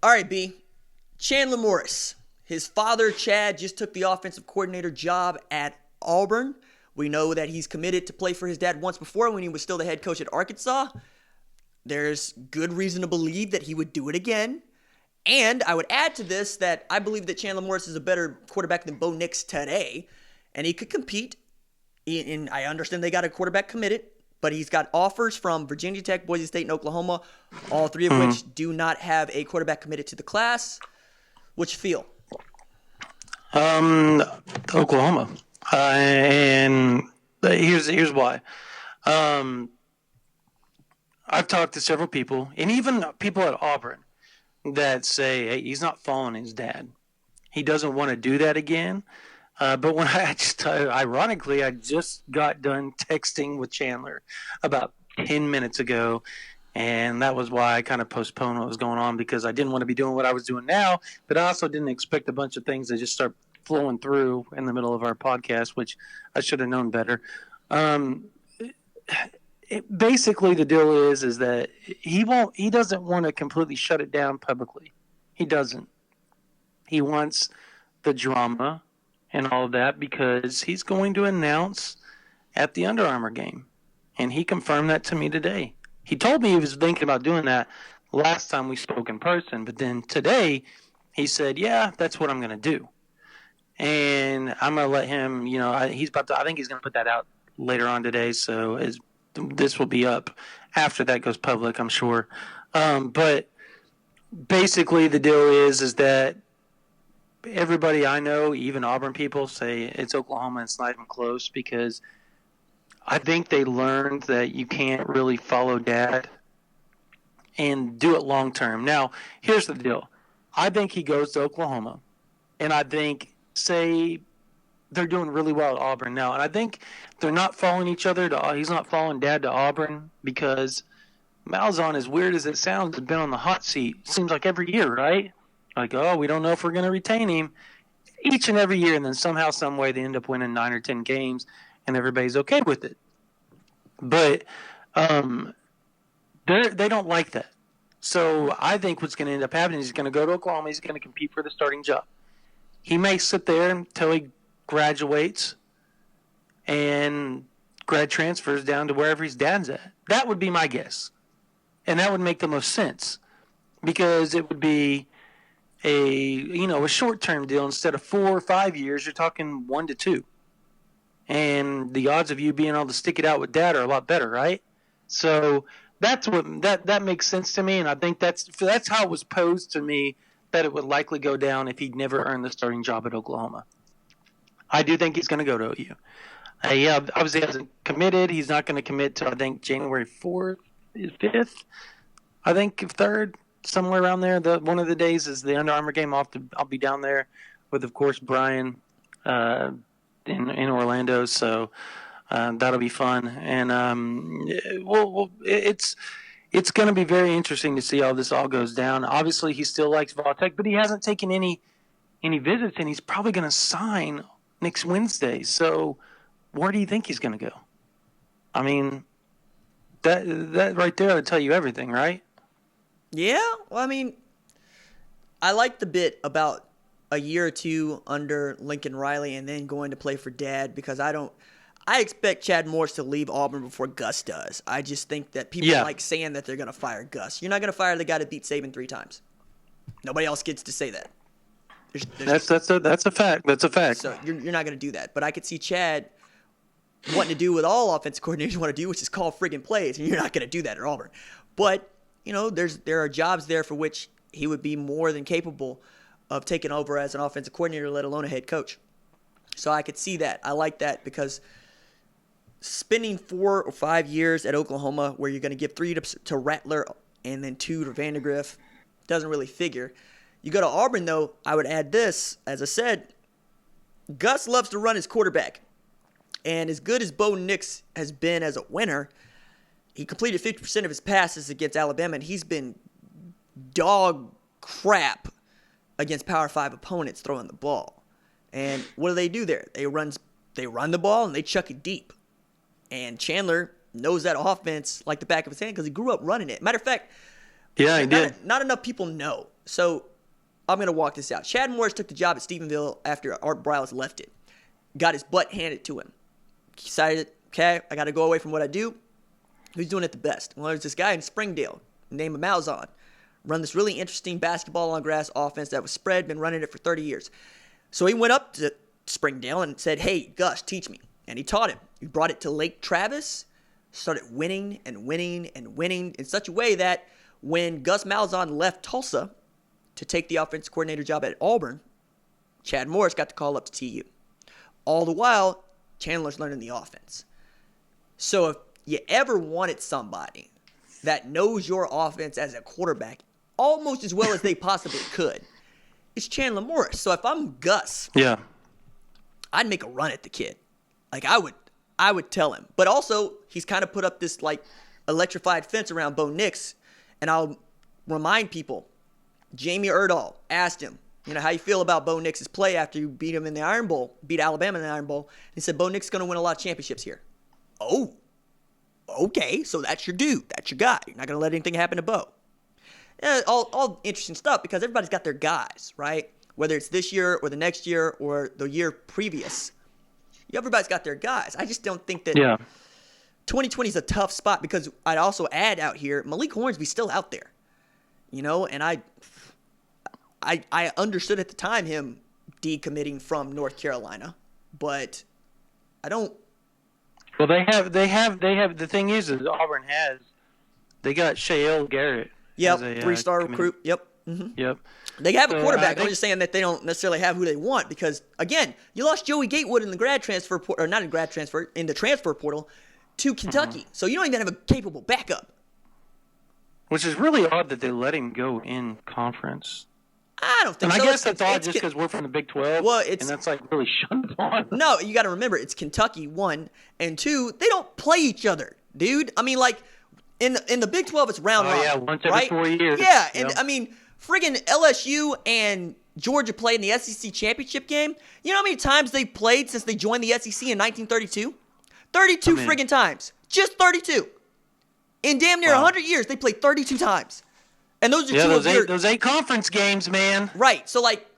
All right, B. Chandler Morris. His father, Chad, just took the offensive coordinator job at Auburn. We know that he's committed to play for his dad once before when he was still the head coach at Arkansas. There's good reason to believe that he would do it again. And I would add to this that I believe that Chandler Morris is a better quarterback than Bo Nix today, and he could compete. And I understand they got a quarterback committed, but he's got offers from Virginia Tech, Boise State, and Oklahoma, all three of which do not have a quarterback committed to the class. What you feel? Oklahoma, and here's why. I've talked to several people, and even people at Auburn, that say, hey, he's not following his dad. He doesn't want to do that again. But when ironically, I just got done texting with Chandler about 10 minutes ago, and that was why I kind of postponed what was going on, because I didn't want to be doing what I was doing now, but I also didn't expect a bunch of things to just start flowing through in the middle of our podcast, which I should have known better. Basically, the deal is that he doesn't want to completely shut it down publicly. He doesn't. He wants the drama and all of that because he's going to announce at the Under Armour game. And he confirmed that to me today. He told me he was thinking about doing that last time we spoke in person, but then today he said, yeah, that's what I'm going to do. And I'm going to let him, I think he's going to put that out later on today, so this will be up after that goes public, I'm sure. But basically the deal is that everybody I know, even Auburn people, say it's Oklahoma and it's not even close, because I think they learned that you can't really follow dad and do it long term. Now, here's the deal. I think he goes to Oklahoma, and I think, say, they're doing really well at Auburn now, and I think they're not following each other. He's not following dad to Auburn because Malzahn, as weird as it sounds, has been on the hot seat. Seems like every year, right? Like, oh, we don't know if we're going to retain him each and every year, and then somehow, some way, they end up winning 9 or 10 games, and everybody's okay with it. But they don't like that. So I think what's going to end up happening is he's going to go to Oklahoma. He's going to compete for the starting job. He may sit there until he graduates and grad transfers down to wherever his dad's at. That would be my guess. And that would make the most sense, because it would be a short-term deal. Instead of 4 or 5 years, you're talking 1 to 2. And the odds of you being able to stick it out with dad are a lot better, right? So that's what that makes sense to me, and I think that's how it was posed to me, that it would likely go down if he'd never earned the starting job at Oklahoma. I do think he's going to go to OU. Yeah, obviously he hasn't committed. He's not going to commit to, I think, January 4th, 5th, I think 3rd, somewhere around there. One of the days is the Under Armour game. I'll be down there with, of course, Brian in Orlando, so that'll be fun. And it's going to be very interesting to see how this all goes down. Obviously, he still likes Vautech, but he hasn't taken any visits, and he's probably going to sign next Wednesday. So where do you think he's going to go? I mean, that right there would tell you everything, right? Yeah, well, I mean, I like the bit about a year or two under Lincoln Riley and then going to play for dad, because I expect Chad Morris to leave Auburn before Gus does. I just think that people like saying that they're going to fire Gus. You're not going to fire the guy that beat Saban 3 times. Nobody else gets to say that. That's a fact. That's a fact. So you're not going to do that. But I could see Chad wanting to do what all offensive coordinators want to do, which is call friggin' plays, and you're not going to do that at Auburn. But, there are jobs there for which he would be more than capable of taking over as an offensive coordinator, let alone a head coach. So I could see that. I like that, because spending 4 or 5 years at Oklahoma where you're going to give 3 to Rattler and then 2 to Vandegrift doesn't really figure. You go to Auburn, though, I would add this. As I said, Gus loves to run his quarterback. And as good as Bo Nix has been as a winner, he completed 50% of his passes against Alabama, and he's been dog crap against Power 5 opponents throwing the ball. And what do they do there? They run the ball and they chuck it deep. And Chandler knows that offense like the back of his hand because he grew up running it. Matter of fact, yeah, he did. Not enough people know. So I'm going to walk this out. Chad Morris took the job at Stephenville after Art Briles left it. Got his butt handed to him. Decided, okay, I got to go away from what I do. Who's doing it the best? Well, there's this guy in Springdale named Malzahn. Run this really interesting basketball on grass offense that was spread, been running it for 30 years. So he went up to Springdale and said, hey, Gus, teach me. And he taught him. He brought it to Lake Travis, started winning and winning and winning in such a way that when Gus Malzahn left Tulsa to take the offensive coordinator job at Auburn, Chad Morris got the call up to TU. All the while, Chandler's learning the offense. So if you ever wanted somebody that knows your offense as a quarterback almost as well as they possibly could, it's Chandler Morris. So if I'm Gus, I'd make a run at the kid. Like I would tell him. But also, he's kind of put up this like electrified fence around Bo Nix. And I'll remind people, Jamie Erdahl asked him, how you feel about Bo Nix's play after you beat him in the Iron Bowl, beat Alabama in the Iron Bowl. And he said, Bo Nix is going to win a lot of championships here. Oh, okay. So that's your dude. That's your guy. You're not going to let anything happen to Bo. All interesting stuff because everybody's got their guys, right? Whether it's this year or the next year or the year previous. Everybody's got their guys. I just don't think that 2020 is a tough spot because I'd also add out here, Malik Hornsby's still out there. And I understood at the time him decommitting from North Carolina, but I don't. Well, they have. The thing is Auburn they got Shael Garrett. Yep, 3-star recruit. Yep. Mm-hmm. Yep. They have a quarterback. I'm just saying that they don't necessarily have who they want because, again, you lost Joey Gatewood in the grad transfer or not in grad transfer, in the transfer portal to Kentucky. Mm-hmm. So you don't even have a capable backup. Which is really odd that they let him go in conference. I don't think so. And I guess that's odd just because we're from the Big 12. Well, and that's like really shunned upon. No, you got to remember, it's Kentucky, 1, and 2, they don't play each other, dude. I mean, like, in the Big 12, it's round robin. Yeah, once every 4 years. Yeah, and I mean, friggin' LSU and Georgia played in the SEC championship game. You know how many times they played since they joined the SEC in 1932? 32 friggin' times. Just 32. In damn near 100 years, they played 32 times. And those are those 8 conference games, man. Right. So, like,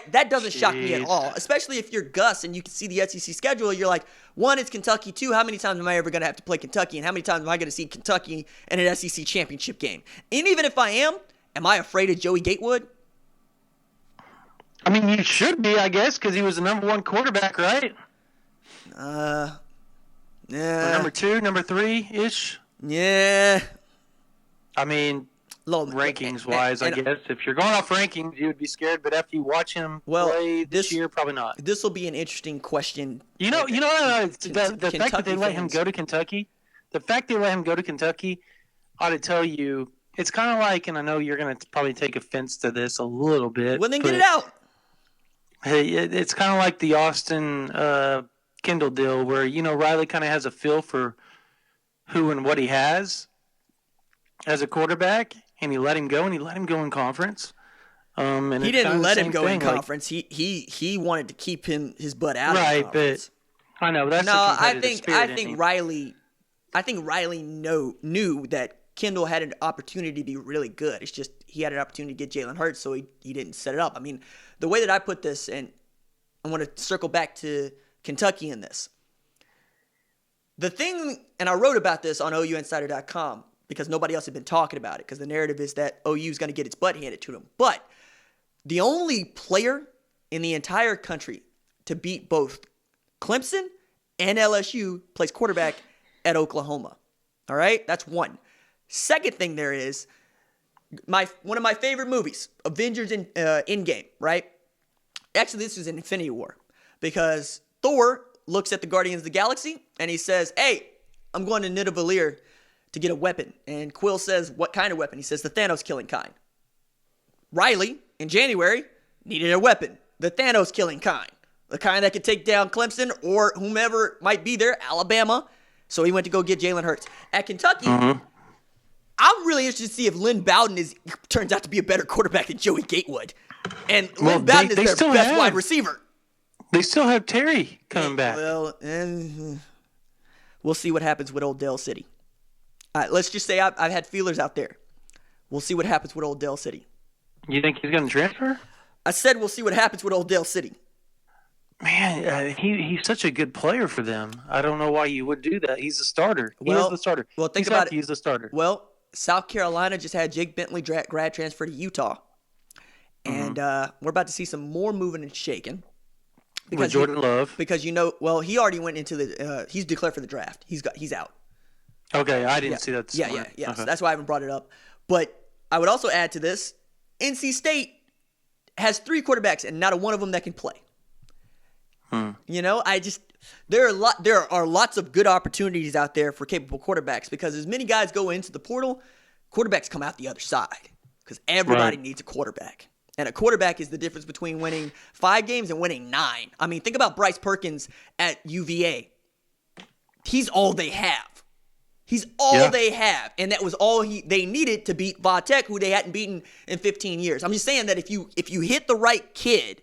that doesn't shock me at all, especially if you're Gus and you can see the SEC schedule. You're like, 1, it's Kentucky. 2, how many times am I ever going to have to play Kentucky? And how many times am I going to see Kentucky in an SEC championship game? And even if I am I afraid of Joey Gatewood? I mean, you should be, I guess, because he was the number 1 quarterback, right? Yeah. Or number 2, number 3-ish? Yeah. I mean, rankings-wise, I guess. If you're going off rankings, you would be scared. But after you watch him play this year, probably not. This will be an interesting question. The fact that they let him go to Kentucky, ought to tell you, it's kind of like, and I know you're going to probably take offense to this a little bit. Well, then get it out. Hey, it's kind of like the Austin Kendall deal where, Riley kind of has a feel for who and what he has as a quarterback, and he let him go, and he let him go in conference. And he didn't let him go in conference. He wanted to keep his butt out of conference. But I know that's I think Riley knew that Kendall had an opportunity to be really good. It's just he had an opportunity to get Jalen Hurts, so he didn't set it up. I mean, the way that I put this, and I want to circle back to Kentucky in this. The thing, and I wrote about this on OUinsider.com because nobody else had been talking about it because the narrative is that OU is going to get its butt handed to them. But the only player in the entire country to beat both Clemson and LSU plays quarterback at Oklahoma. All right? That's one. Second thing there is one of my favorite movies, Avengers Endgame, right? Actually, this is Infinity War because Thor looks at the Guardians of the Galaxy and he says, hey, I'm going to Nidavellir to get a weapon. And Quill says, what kind of weapon? He says, the Thanos killing kind. Riley, in January, needed a weapon. The Thanos killing kind. The kind that could take down Clemson or whomever might be there, Alabama. So he went to go get Jalen Hurts. At Kentucky, I'm really interested to see if Lynn Bowden turns out to be a better quarterback than Joey Gatewood. And Lynn Bowden is their best wide receiver. They still have Terry coming back. Well, we'll see what happens with Old Dale City. All right, let's just say I've had feelers out there. We'll see what happens with Old Dale City. You think he's going to transfer? I said we'll see what happens with Old Dale City. Man, he's such a good player for them. I don't know why you would do that. He's a starter. He is the starter. Well, think about it. He's the starter. Well, South Carolina just had Jake Bentley grad transfer to Utah. And we're about to see some more moving and shaking. With Jordan Love. Because he already went into the he's declared for the draft. He's out. Okay, I didn't see that this morning. Yeah. Okay. So that's why I haven't brought it up. But I would also add to this, NC State has 3 quarterbacks and not a one of them that can play. You know, there are lots of good opportunities out there for capable quarterbacks because as many guys go into the portal, quarterbacks come out the other side because everybody needs a quarterback. And a quarterback is the difference between winning 5 games and winning 9. I mean, think about Bryce Perkins at UVA. He's all they have. He's all they have. And that was all they needed to beat Vatek, who they hadn't beaten in 15 years. I'm just saying that if you hit the right kid,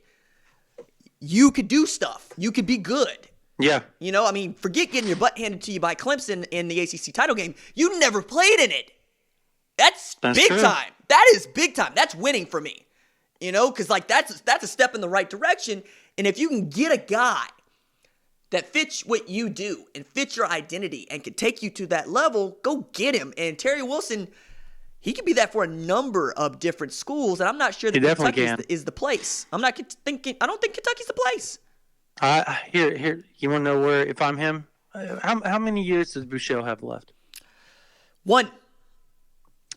you could do stuff. You could be good. Yeah. You know, I mean, forget getting your butt handed to you by Clemson in the ACC title game. You never played in it. That's big true. time. That is big time. That's winning for me. You know, because like that's a step in the right direction. And if you can get a guy that fits what you do and fits your identity and can take you to that level, go get him. And Terry Wilson, he could be that for a number of different schools, and I'm not sure that Kentucky is the place. I don't think Kentucky's the place. Here, you want to know where? If I'm him, how many years does Bouchel have left? 1.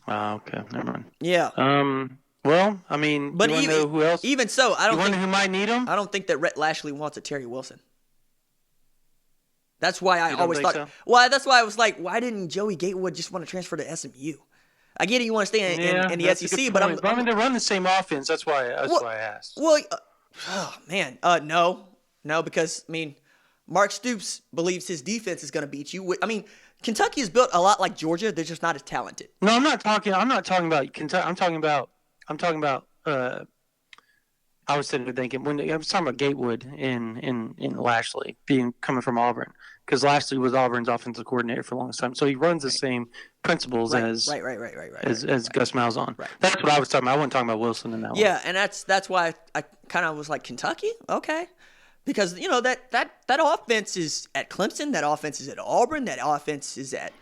Okay, never mind. Yeah. Well, I mean, but you want to know who else? Even so, I don't think who might need him. I don't think that Rhett Lashley wants a Terry Wilson. That's why I always thought. So? Well, that's why I was like, why didn't Joey Gatewood just want to transfer to SMU? I get it, you want to stay in the SEC, but I mean, they run the same offense. That's why I asked. Well, no, because I mean, Mark Stoops believes his defense is going to beat you. I mean, Kentucky is built a lot like Georgia; they're just not as talented. No, I'm not talking about Kentucky. I'm talking about. I was sitting there thinking when I was talking about Gatewood in Lashley coming from Auburn, because Lashley was Auburn's offensive coordinator for a long time, so he runs the same principles as Gus Malzahn. Right. That's what I was talking about. I wasn't talking about Wilson in that one. Yeah, and that's why I kind of was like, Kentucky, okay, because you know that offense is at Clemson, that offense is at Auburn, that offense is at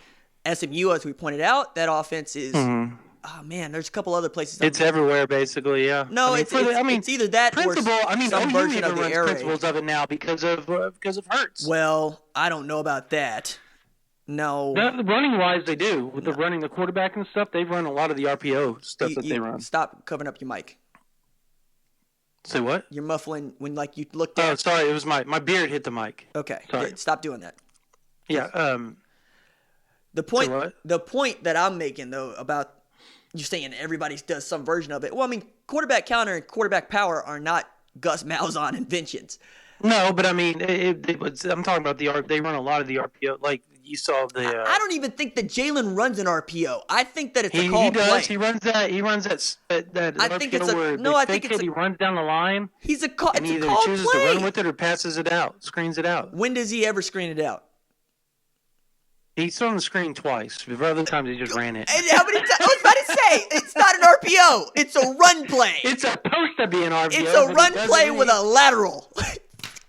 SMU, as we pointed out, that offense is. Oh man, there's a couple other places. It's everywhere, basically. Yeah. No, it's either that or some version of the air raid. Principles of it now because of Hurts. Well, I don't know about that. No. Running wise, they do with the running the quarterback and stuff. They've run a lot of the RPO stuff they run. Stop covering up your mic. Say what? You're muffling when you looked at. Oh, sorry, it was my beard hit the mic. Okay, sorry. Stop doing that. Yeah. The point that I'm making though about. You're saying everybody does some version of it. Well, I mean, quarterback counter and quarterback power are not Gus Malzahn inventions. No, but I mean, I'm talking about they run a lot of the RPO. Like you saw the. I don't even think that Jalen runs an RPO. I think that it's a call play. He runs that. He runs that. I think it's he runs down the line. He's a call. And it's either a call chooses play. to run with it or passes it out, screens it out. When does he ever screen it out? He's on the screen twice. For other times, he just ran it. And how many times? I was about to say, it's not an RPO. It's a run play. It's supposed to be an RPO. It's a run play with a lateral.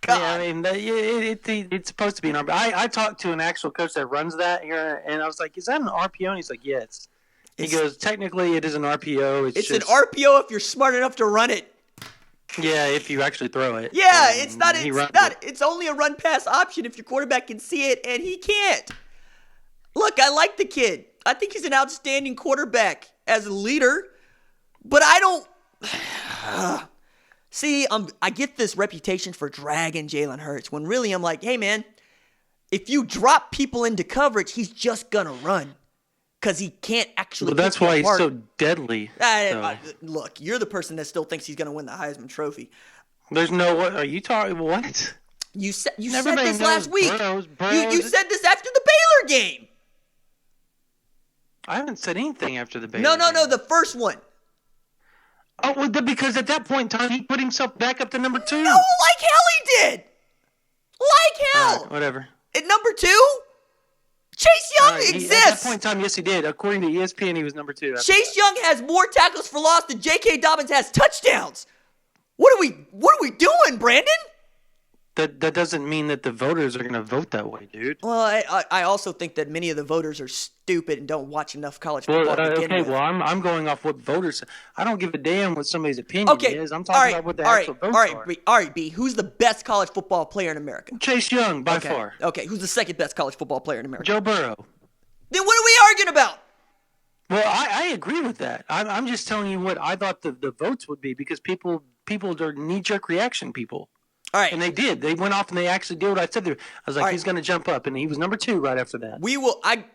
God. Yeah, I mean, it's supposed to be an RPO. I talked to an actual coach that runs that here, and I was like, is that an RPO? And he's like, yes. He goes, technically, it is an RPO. It's an RPO if you're smart enough to run it. Yeah, if you actually throw it. Yeah, it's not. It's only a run pass option if your quarterback can see it, and he can't. Look, I like the kid. I think he's an outstanding quarterback as a leader, but I don't see. I get this reputation for dragging Jalen Hurts when really I'm like, hey man, if you drop people into coverage, he's just gonna run because he can't actually. Well, that's why he's so deadly. Look, you're the person that still thinks he's gonna win the Heisman Trophy. There's no what? Are you talking what? You said this last week. You said this after the Baylor game. I haven't said anything after the Baylor No, game. the first one. Oh, well, because at that point in time, he put himself back up to number 2. No, like hell he did. Like hell. Right, whatever. At number 2? Chase Young At that exists. point in time, yes, he did. According to ESPN, he was number 2. Chase Young has more tackles for loss than J.K. Dobbins has touchdowns. What are we doing, Brandon? That doesn't mean that the voters are going to vote that way, dude. Well, I also think that many of the voters are stupid and don't watch enough college football to begin with. Well, I'm going off what voters. I don't give a damn what somebody's opinion is. I'm talking about what the actual votes are. All right, B. Who's the best college football player in America? Chase Young, by far. Okay, who's the second best college football player in America? Joe Burrow. Then what are we arguing about? Well, I agree with that. I'm just telling you what I thought the votes would be because people are knee-jerk reaction people. All right. And they did. They went off and they actually did what I said there. I was like, he's going to jump up, and he was number 2 right after that.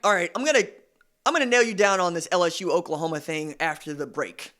All right. I'm gonna nail you down on this LSU Oklahoma thing after the break.